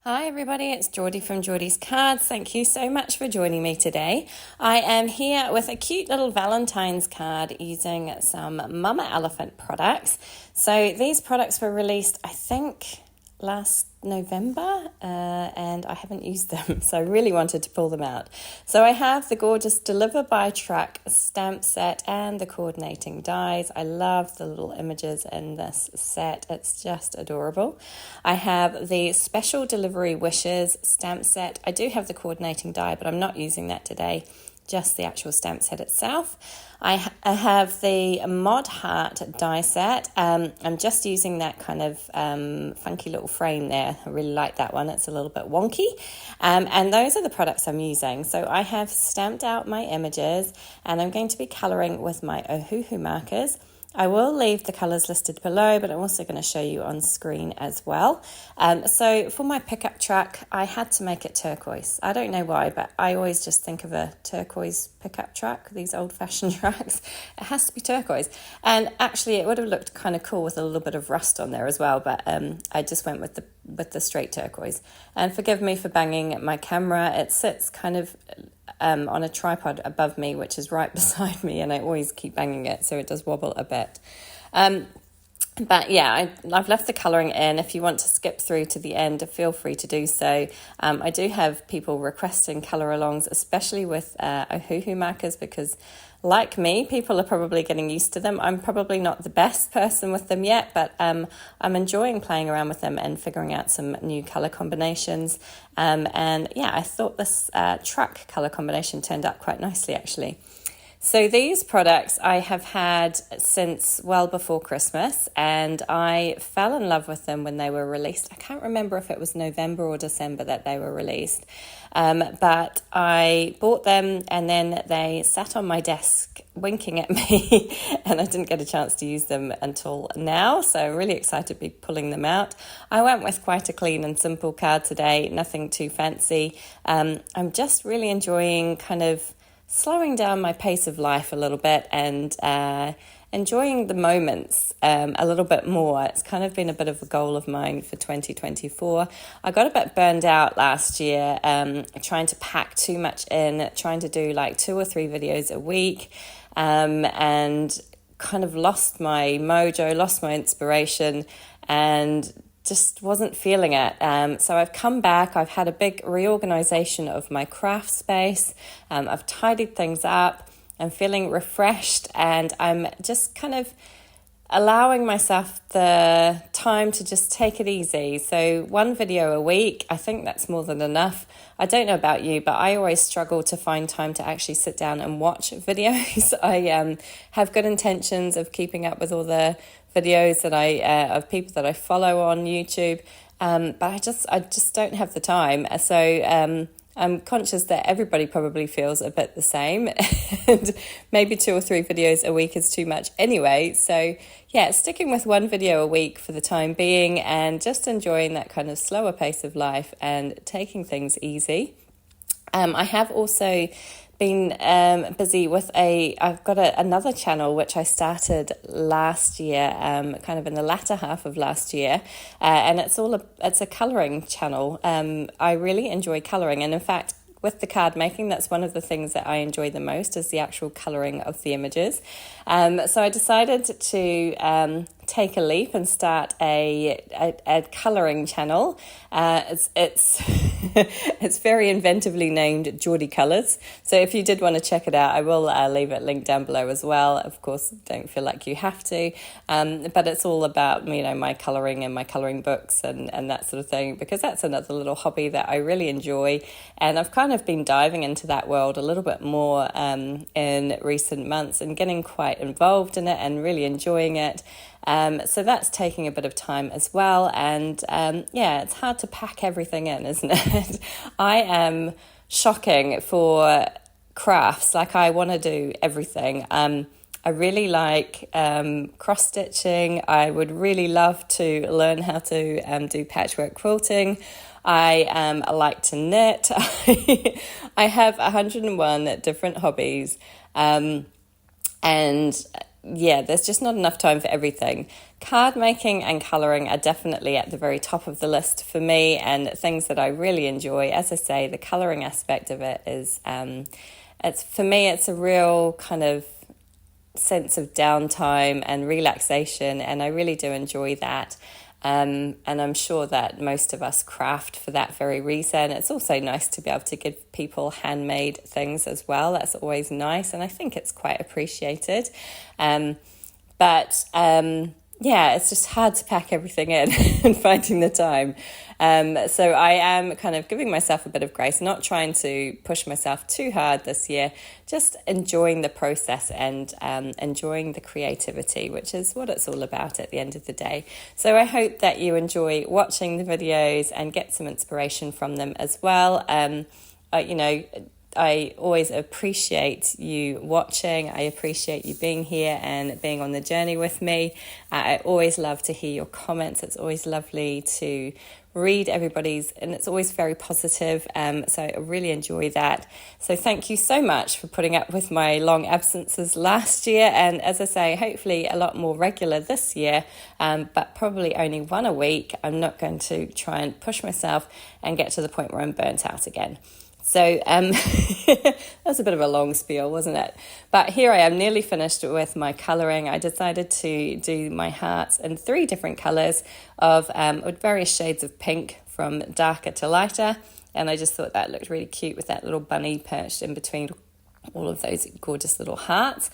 Hi everybody, it's Geordie from Geordie's Cards. Thank you so much for joining me today. I am here with a cute little Valentine's card using some Mama Elephant products. So these products were released, I think, last November and I haven't used them, so I really wanted to pull them out. So I have the gorgeous Deliver by Truck stamp set and the coordinating dies. I love the little images in this set, it's just adorable. I have the Special Delivery Wishes stamp set. I do have the coordinating die, but I'm not using that today, just the actual stamp set itself. I have the Mod Heart die set. I'm just using that kind of funky little frame there. I really like that one. It's a little bit wonky. And those are the products I'm using. So I have stamped out my images and I'm going to be colouring with my Ohuhu markers. I will leave the colours listed below, but I'm also going to show you on screen as well. So for my pickup truck, I had to make it turquoise. I don't know why, but I always just think of a turquoise pickup truck, these old-fashioned trucks. It has to be turquoise. And actually, it would have looked kind of cool with a little bit of rust on there as well, but I just went with the straight turquoise. And forgive me for banging my camera. It sits kind of on a tripod above me, which is right beside me, and I always keep banging it, so it does wobble a bit. But yeah, I've left the colouring in. If you want to skip through to the end, feel free to do so. I do have people requesting colour-alongs, especially with Ohuhu markers, because like me, people are probably getting used to them. I'm probably not the best person with them yet, but I'm enjoying playing around with them and figuring out some new colour combinations. And yeah, I thought this truck colour combination turned out quite nicely, actually. So these products I have had since well before Christmas, and I fell in love with them when they were released. I can't remember if it was November or December that they were released, but I bought them and then they sat on my desk winking at me and I didn't get a chance to use them until now, so I'm really excited to be pulling them out. I went with quite a clean and simple card today, nothing too fancy. I'm just really enjoying kind of slowing down my pace of life a little bit and enjoying the moments a little bit more. It's kind of been a bit of a goal of mine for 2024. I got a bit burned out last year trying to pack too much in, trying to do like 2 or 3 videos a week, and kind of lost my mojo, lost my inspiration, and just wasn't feeling it. So I've come back. I've had a big reorganization of my craft space. I've tidied things up. I'm feeling refreshed, and I'm just kind of allowing myself the time to just take it easy. So 1 video a week, I think that's more than enough. I don't know about you, but I always struggle to find time to actually sit down and watch videos. I have good intentions of keeping up with all the videos that of people that I follow on YouTube, but I just don't have the time. So I'm conscious that everybody probably feels a bit the same, and maybe 2 or 3 videos a week is too much anyway. So yeah, sticking with 1 video a week for the time being and just enjoying that kind of slower pace of life and taking things easy. I have also been busy with I've got another channel which I started last year, kind of in the latter half of last year, and it's a colouring channel. I really enjoy colouring, and in fact, with the card making, that's one of the things that I enjoy the most, is the actual colouring of the images. So I decided to take a leap and start a colouring channel. It's it's very inventively named Geordie Colours. So if you did want to check it out, I will leave it linked down below as well. Of course, don't feel like you have to, but it's all about my colouring and my colouring books and that sort of thing, because that's another little hobby that I really enjoy, and I've kind of been diving into that world a little bit more in recent months and getting quite involved in it and really enjoying it. So that's taking a bit of time as well, and yeah, it's hard to pack everything in, isn't it? I am shocking for crafts. Like, I want to do everything. I really like cross-stitching. I would really love to learn how to do patchwork quilting. I like to knit. I have 101 different hobbies, and yeah, there's just not enough time for everything. Card making and colouring are definitely at the very top of the list for me, and things that I really enjoy. As I say, the colouring aspect of it is, for me, it's a real kind of sense of downtime and relaxation, and I really do enjoy that. And I'm sure that most of us craft for that very reason. It's also nice to be able to give people handmade things as well. That's always nice, and I think it's quite appreciated. Yeah, it's just hard to pack everything in and finding the time. So I am kind of giving myself a bit of grace, not trying to push myself too hard this year, just enjoying the process and enjoying the creativity, which is what it's all about at the end of the day. So I hope that you enjoy watching the videos and get some inspiration from them as well. I always appreciate you watching. I appreciate you being here and being on the journey with me. I always love to hear your comments. It's always lovely to read everybody's, and it's always very positive. So I really enjoy that. So thank you so much for putting up with my long absences last year. And as I say, hopefully a lot more regular this year, but probably only one a week. I'm not going to try and push myself and get to the point where I'm burnt out again. So that's a bit of a long spiel, wasn't it? But here I am, nearly finished with my colouring. I decided to do my hearts in 3 different colours of with various shades of pink from darker to lighter. And I just thought that looked really cute with that little bunny perched in between all of those gorgeous little hearts.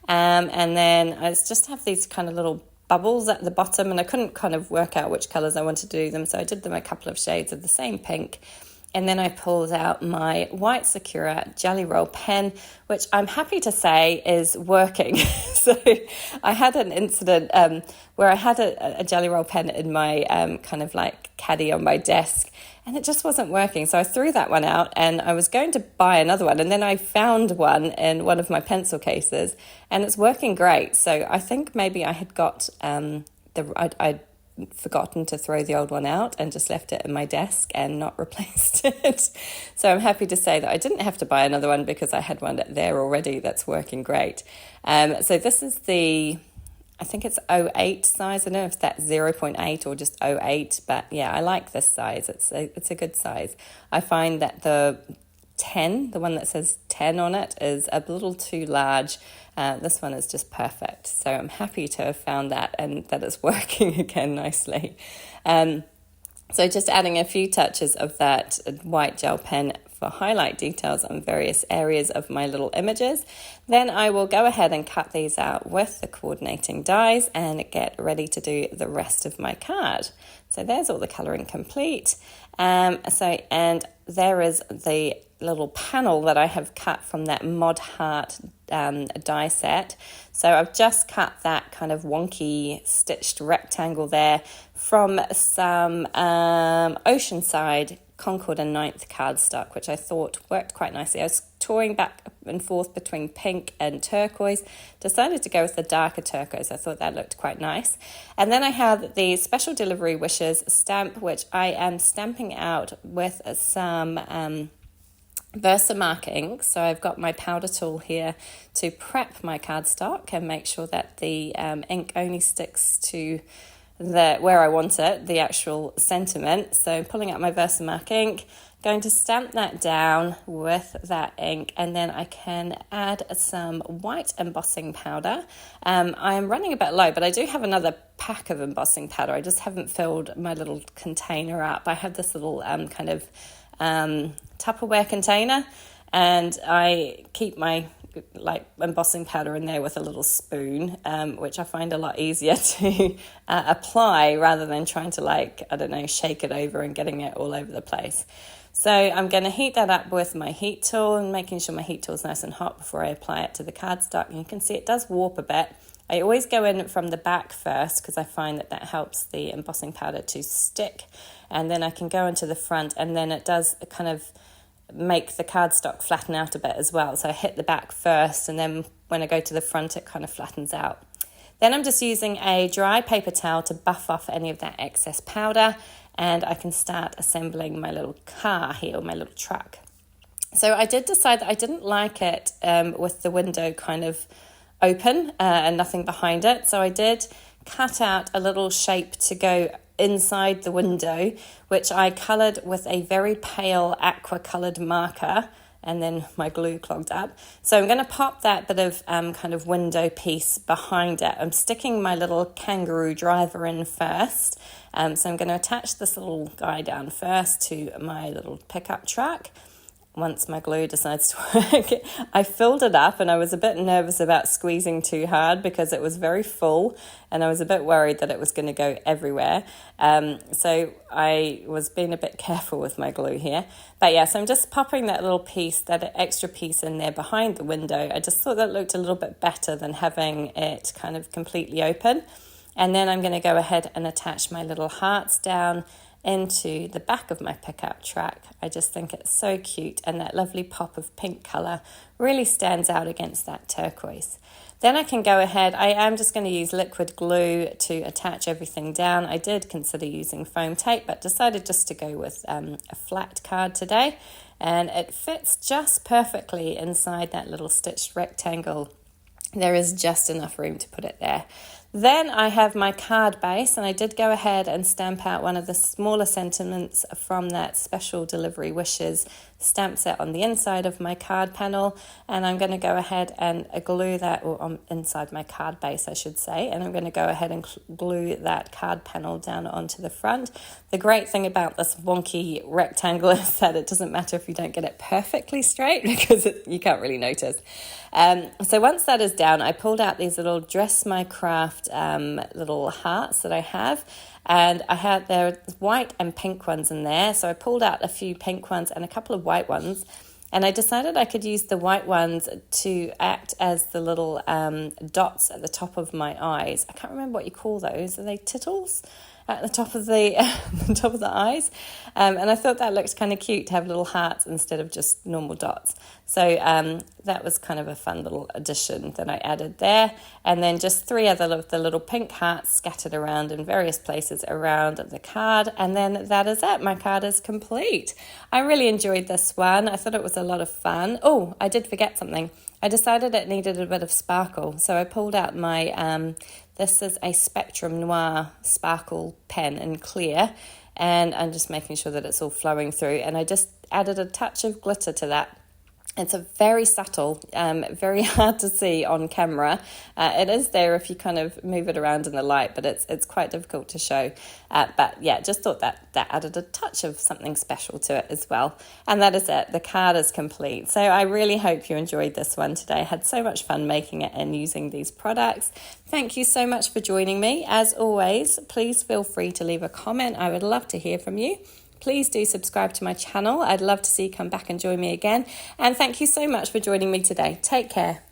And then I just have these kind of little bubbles at the bottom, and I couldn't kind of work out which colours I wanted to do them. So I did them a couple of shades of the same pink. And then I pulled out my white Sakura jelly roll pen, which I'm happy to say is working. So I had an incident where I had a jelly roll pen in my kind of like caddy on my desk, and it just wasn't working. So I threw that one out, and I was going to buy another one. And then I found one in one of my pencil cases, and it's working great. So I think maybe I had got I'd forgotten to throw the old one out and just left it in my desk and not replaced it. So I'm happy to say that I didn't have to buy another one because I had one there already that's working great. So this is I think it's 08 size. I don't know if that's 0.8 or just 08, but yeah, I like this size. It's a good size. I find that the one that says 10 on it is a little too large. This one is just perfect. So I'm happy to have found that and that it's working again nicely. So just adding a few touches of that white gel pen for highlight details on various areas of my little images. Then I will go ahead and cut these out with the coordinating dies and get ready to do the rest of my card. So there's all the colouring complete. And there is the little panel that I have cut from that Mod Heart die set. So I've just cut that kind of wonky stitched rectangle there from some Oceanside, Concord and 9th cardstock, which I thought worked quite nicely. I was touring back and forth between pink and turquoise, decided to go with the darker turquoise. I thought that looked quite nice. And then I have the Special Delivery Wishes stamp, which I am stamping out with some Versamark ink. So I've got my powder tool here to prep my cardstock and make sure that the ink only sticks to where I want it, the actual sentiment. So pulling out my Versamark ink, going to stamp that down with that ink, and then I can add some white embossing powder. I am running a bit low, but I do have another pack of embossing powder. I just haven't filled my little container up. I have this little kind of Tupperware container, and I keep my embossing powder in there with a little spoon, which I find a lot easier to apply rather than trying to shake it over and getting it all over the place. So I'm going to heat that up with my heat tool and making sure my heat tool is nice and hot before I apply it to the cardstock. And you can see it does warp a bit. I always go in from the back first because I find that helps the embossing powder to stick, and then I can go into the front, and then it does kind of make the cardstock flatten out a bit as well. So I hit the back first, and then when I go to the front it kind of flattens out. Then I'm just using a dry paper towel to buff off any of that excess powder, and I can start assembling my little car here, or my little truck. So I did decide that I didn't like it with the window kind of open and nothing behind it. So I did cut out a little shape to go inside the window, which I coloured with a very pale aqua coloured marker, and then my glue clogged up. So I'm going to pop that bit of kind of window piece behind it. I'm sticking my little kangaroo driver in first. So I'm going to attach this little guy down first to my little pickup truck. Once my glue decides to work, I filled it up, and I was a bit nervous about squeezing too hard because it was very full and I was a bit worried that it was going to go everywhere. So I was being a bit careful with my glue here. But yeah, so I'm just popping that little piece, that extra piece in there behind the window. I just thought that looked a little bit better than having it kind of completely open. And then I'm going to go ahead and attach my little hearts down into the back of my pickup truck. I just think it's so cute, and that lovely pop of pink colour really stands out against that turquoise. Then I can go ahead, I am just going to use liquid glue to attach everything down. I did consider using foam tape, but decided just to go with a flat card today, and it fits just perfectly inside that little stitched rectangle. There is just enough room to put it there. Then I have my card base, and I did go ahead and stamp out one of the smaller sentiments from that Special Delivery Wishes stamp set on the inside of my card panel, and I'm going to go ahead and glue that, or inside my card base I should say, and I'm going to go ahead and glue that card panel down onto the front. The great thing about this wonky rectangle is that it doesn't matter if you don't get it perfectly straight, because you can't really notice. So once that is down, I pulled out these little Dress My Craft little hearts that I have, and there are white and pink ones in there, so I pulled out a few pink ones and a couple of white ones, and I decided I could use the white ones to act as the little dots at the top of my eyes. I can't remember what you call those. Are they tittles at the top of the the top of the eyes? And I thought that looked kind of cute to have little hearts instead of just normal dots. So that was kind of a fun little addition that I added there. And then just 3 other of the little pink hearts scattered around in various places around the card. And then that is it. My card is complete. I really enjoyed this one. I thought it was a lot of fun. Oh, I did forget something. I decided it needed a bit of sparkle. So I pulled out my, this is a Spectrum Noir sparkle pen in clear. And I'm just making sure that it's all flowing through. And I just added a touch of glitter to that. It's a very subtle, very hard to see on camera. It is there if you kind of move it around in the light, but it's quite difficult to show. But yeah, just thought that added a touch of something special to it as well. And that is it. The card is complete. So I really hope you enjoyed this one today. I had so much fun making it and using these products. Thank you so much for joining me. As always, please feel free to leave a comment. I would love to hear from you. Please do subscribe to my channel. I'd love to see you come back and join me again. And thank you so much for joining me today. Take care.